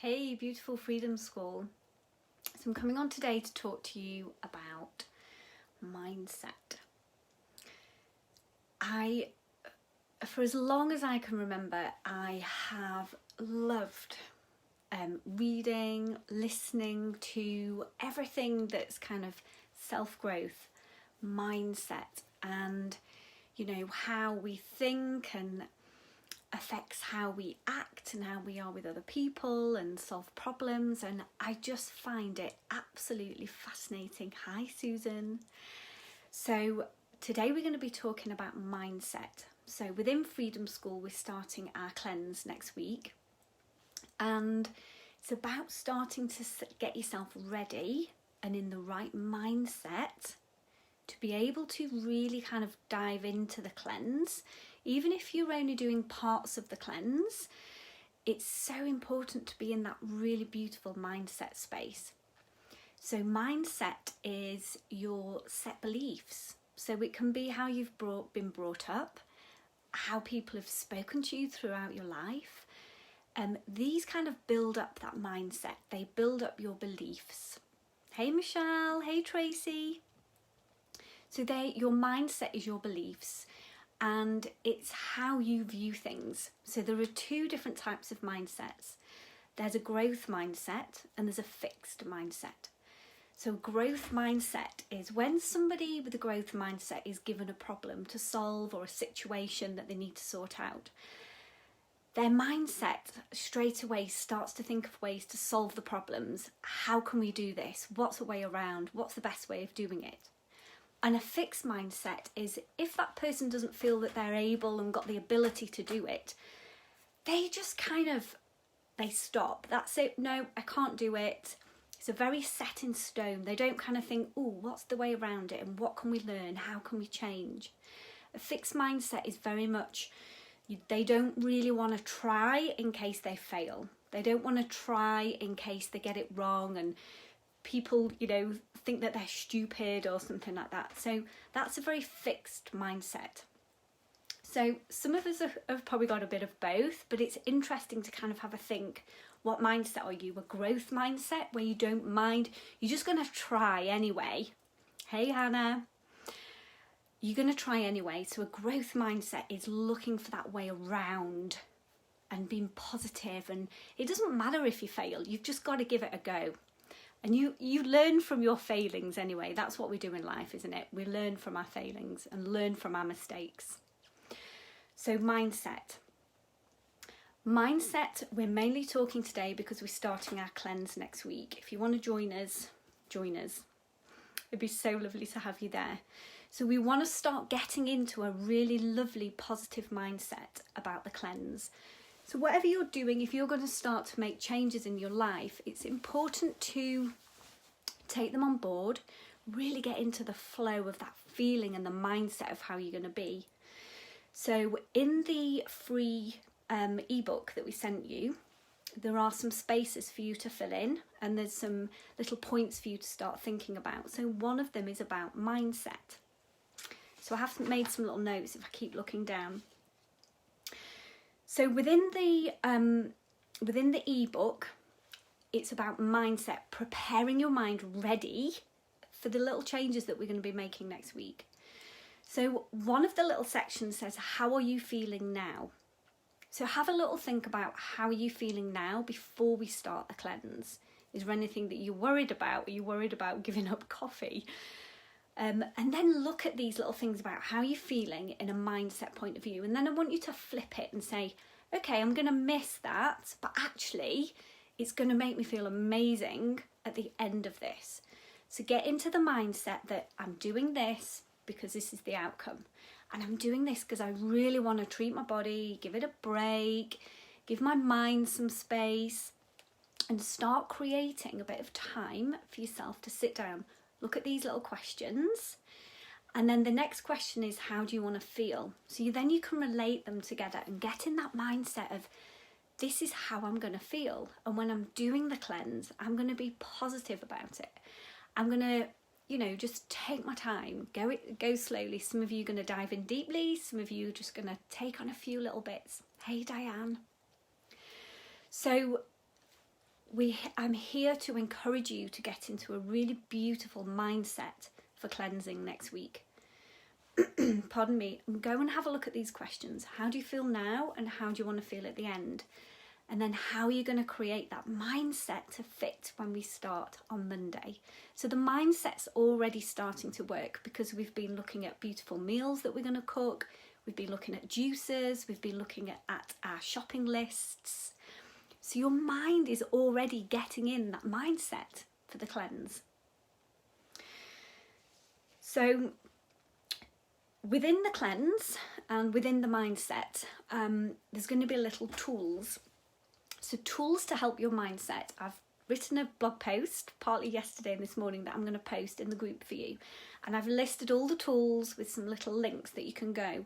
Hey, beautiful Freedom School. So I'm coming on today to talk to you about mindset. For as long as I can remember, I have loved reading, listening to everything that's kind of self-growth, mindset, and how we think and affects how we act and how we are with other people and solve problems, and I just find it absolutely fascinating. Hi Susan. So today we're going to be talking about mindset. So within Freedom School we're starting our cleanse next week, and it's about starting to get yourself ready and in the right mindset to be able to really kind of dive into the cleanse. Even if you're only doing parts of the cleanse, it's so important to be in that really beautiful mindset space. So mindset is your set beliefs. So it can be how you've been brought up, how people have spoken to you throughout your life. These kind of build up that mindset. They build up your beliefs. Hey Michelle, hey Tracy. So your mindset is your beliefs, and it's how you view things. So there are two different types of mindsets. There's a growth mindset and there's a fixed mindset. So growth mindset is when somebody with a growth mindset is given a problem to solve or a situation that they need to sort out. Their mindset straight away starts to think of ways to solve the problems. How can we do this? What's a way around? What's the best way of doing it? And a fixed mindset is if that person doesn't feel that they're able and got the ability to do it, they just they stop. That's it. No, I can't do it. It's a very set in stone. They don't kind of think, oh, what's the way around it? And what can we learn? How can we change? A fixed mindset is very much, they don't really want to try in case they fail. They don't want to try in case they get it wrong and people, think that they're stupid or something like that. So that's a very fixed mindset. So some of us have probably got a bit of both, but it's interesting to kind of have a think. What mindset are you? A growth mindset where you don't mind, you're just going to try anyway. Hey Hannah. You're going to try anyway. So a growth mindset is looking for that way around and being positive, and it doesn't matter if you fail, you've just got to give it a go. And you learn from your failings anyway. That's what we do in life, isn't it? We learn from our failings and learn from our mistakes. So mindset. Mindset, we're mainly talking today because we're starting our cleanse next week. If you want to join us, join us. It'd be so lovely to have you there. So we want to start getting into a really lovely positive mindset about the cleanse. So whatever you're doing, if you're going to start to make changes in your life, it's important to take them on board, really get into the flow of that feeling and the mindset of how you're going to be. So in the free ebook that we sent you, there are some spaces for you to fill in, and there's some little points for you to start thinking about. So one of them is about mindset. So I have made some little notes if I keep looking down. So within the ebook, it's about mindset, preparing your mind ready for the little changes that we're going to be making next week. So one of the little sections says, how are you feeling now? So have a little think about how are you feeling now before we start the cleanse. Is there anything that you're worried about? Are you worried about giving up coffee? And then look at these little things about how you're feeling in a mindset point of view. And then I want you to flip it and say, okay, I'm going to miss that, but actually it's going to make me feel amazing at the end of this. So get into the mindset that I'm doing this because this is the outcome. And I'm doing this because I really want to treat my body, give it a break, give my mind some space, and start creating a bit of time for yourself to sit down. Look at these little questions, and then the next question is, how do you want to feel? So you can relate them together and get in that mindset of, this is how I'm going to feel, and when I'm doing the cleanse, I'm going to be positive about it. I'm going to, just take my time, go slowly. Some of you are going to dive in deeply, some of you are just going to take on a few little bits. Hey Diane. So I'm here to encourage you to get into a really beautiful mindset for cleansing next week. Pardon me. Go and have a look at these questions. How do you feel now, and how do you want to feel at the end? And then how are you going to create that mindset to fit when we start on Monday? So the mindset's already starting to work, because we've been looking at beautiful meals that we're going to cook. We've been looking at juices. We've been looking at our shopping lists. So your mind is already getting in that mindset for the cleanse. So within the cleanse and within the mindset, there's going to be little tools. So tools to help your mindset. I've written a blog post, partly yesterday and this morning, that I'm going to post in the group for you. And I've listed all the tools with some little links that you can go.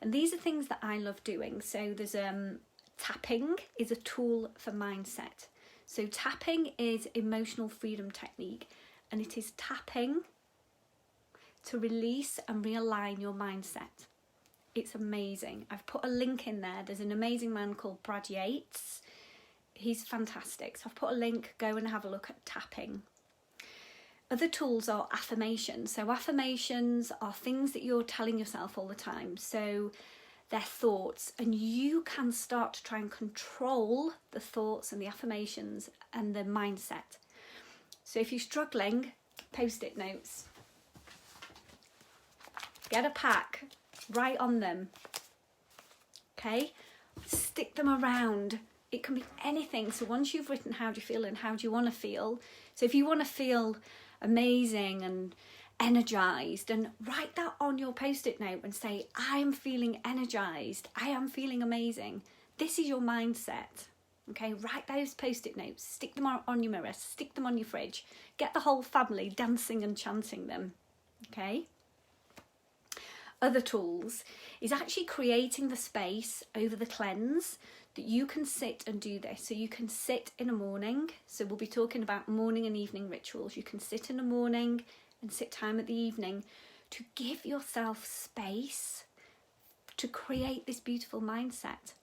And these are things that I love doing. So there's tapping is a tool for mindset. So tapping is emotional freedom technique, and it is tapping to release and realign your mindset. It's amazing. I've put a link in there. There's an amazing man called Brad Yates. He's fantastic. So I've put a link. Go and have a look at tapping. Other tools are affirmations. So affirmations are things that you're telling yourself all the time. So they're thoughts, and you can start to try and control the thoughts and the affirmations and the mindset. So if you're struggling, post-it notes. Get a pack, write on them. Okay? Stick them around. It can be anything. So once you've written how do you feel and how do you want to feel, so if you want to feel amazing and energized, and write that on your post-it note and say, I am feeling energized, I am feeling amazing. This is your mindset. Okay, write those post-it notes, stick them on your mirror, stick them on your fridge, get the whole family dancing and chanting them. Okay. Other tools is actually creating the space over the cleanse that you can sit and do this. So you can sit in a morning. So we'll be talking about morning and evening rituals. You can sit in the morning and sit time at the evening to give yourself space to create this beautiful mindset.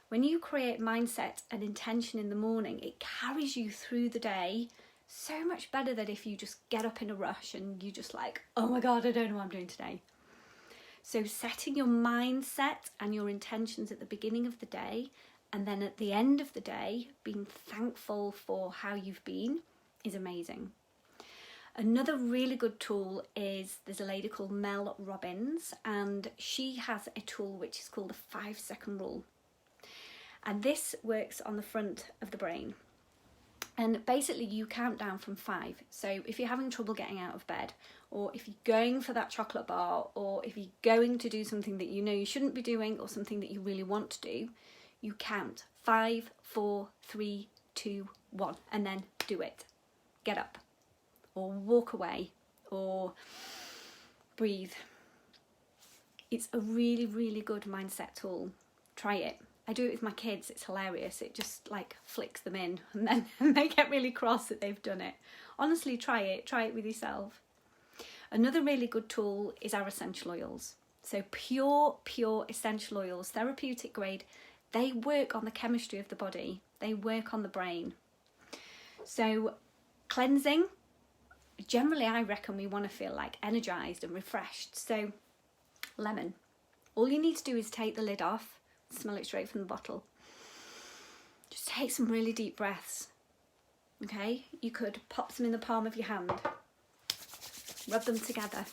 When you create mindset and intention in the morning, it carries you through the day so much better than if you just get up in a rush and you just like, oh my God, I don't know what I'm doing today. So setting your mindset and your intentions at the beginning of the day, and then at the end of the day, being thankful for how you've been, is amazing. Another really good tool is, there's a lady called Mel Robbins, and she has a tool which is called the 5-second rule. And this works on the front of the brain. And basically you count down from 5. So if you're having trouble getting out of bed, or if you're going for that chocolate bar, or if you're going to do something that you know you shouldn't be doing, or something that you really want to do, you count 5, 4, 3, 2, 1, and then do it. Get up, or walk away, or breathe. It's a really, really good mindset tool. Try it. I do it with my kids. It's hilarious. It just like flicks them in, and then they get really cross that they've done it. Honestly, try it. Try it with yourself. Another really good tool is our essential oils. So pure essential oils, therapeutic grade, they work on the chemistry of the body. They work on the brain. So cleansing, generally I reckon we want to feel like energized and refreshed. So lemon. All you need to do is take the lid off, smell it straight from the bottle. Just take some really deep breaths. Okay, you could pop some in the palm of your hand. Rub them together.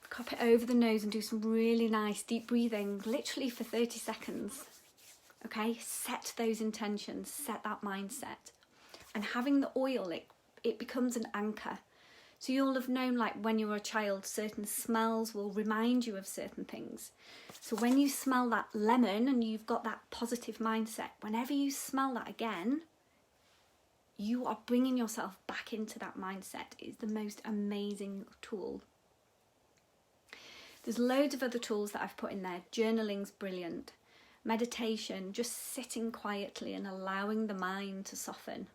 Cup it over the nose and do some really nice deep breathing, literally for 30 seconds. Okay, set those intentions, set that mindset. And having the oil, it becomes an anchor. So you'll have known, like when you were a child, certain smells will remind you of certain things. So when you smell that lemon and you've got that positive mindset, whenever you smell that again, you are bringing yourself back into that mindset. It's the most amazing tool. There's loads of other tools that I've put in there. Journaling's brilliant. Meditation, just sitting quietly and allowing the mind to soften.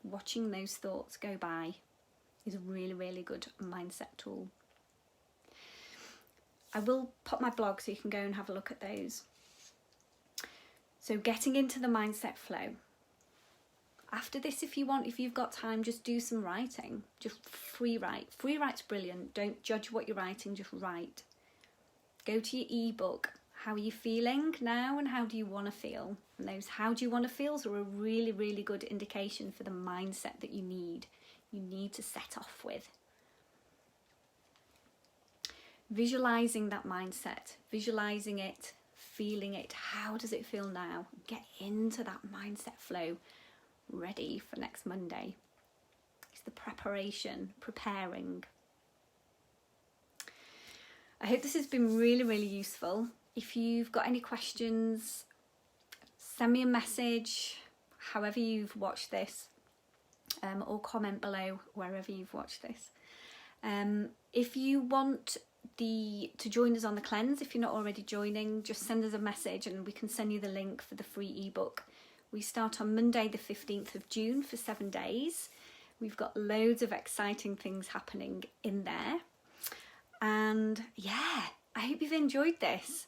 Watching those thoughts go by is a really, really good mindset tool. I will put my blog so you can go and have a look at those. So getting into the mindset flow. After this, if you've got time, just do some writing. Just free write. Free write's brilliant. Don't judge what you're writing, just write. Go to your ebook. How are you feeling now and how do you want to feel? And those how do you want to feels are a really, really good indication for the mindset that you need to set off with. Visualizing that mindset, visualizing it, feeling it. How does it feel now? Get into that mindset flow, ready for next Monday. It's the preparation, preparing. I hope this has been really, really useful. If you've got any questions, send me a message, however you've watched this, or comment below wherever you've watched this. If you want to join us on the cleanse, if you're not already joining, just send us a message and we can send you the link for the free ebook. We start on Monday the 15th of June for 7 days. We've got loads of exciting things happening in there. And yeah, I hope you've enjoyed this.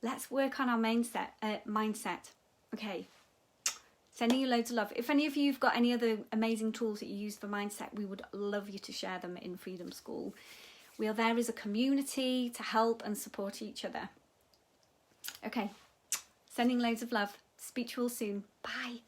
Let's work on our mindset. Okay, sending you loads of love. If any of you have got any other amazing tools that you use for mindset, we would love you to share them in Freedom School. We are there as a community to help and support each other. Okay, sending loads of love. Speak to you all soon. Bye.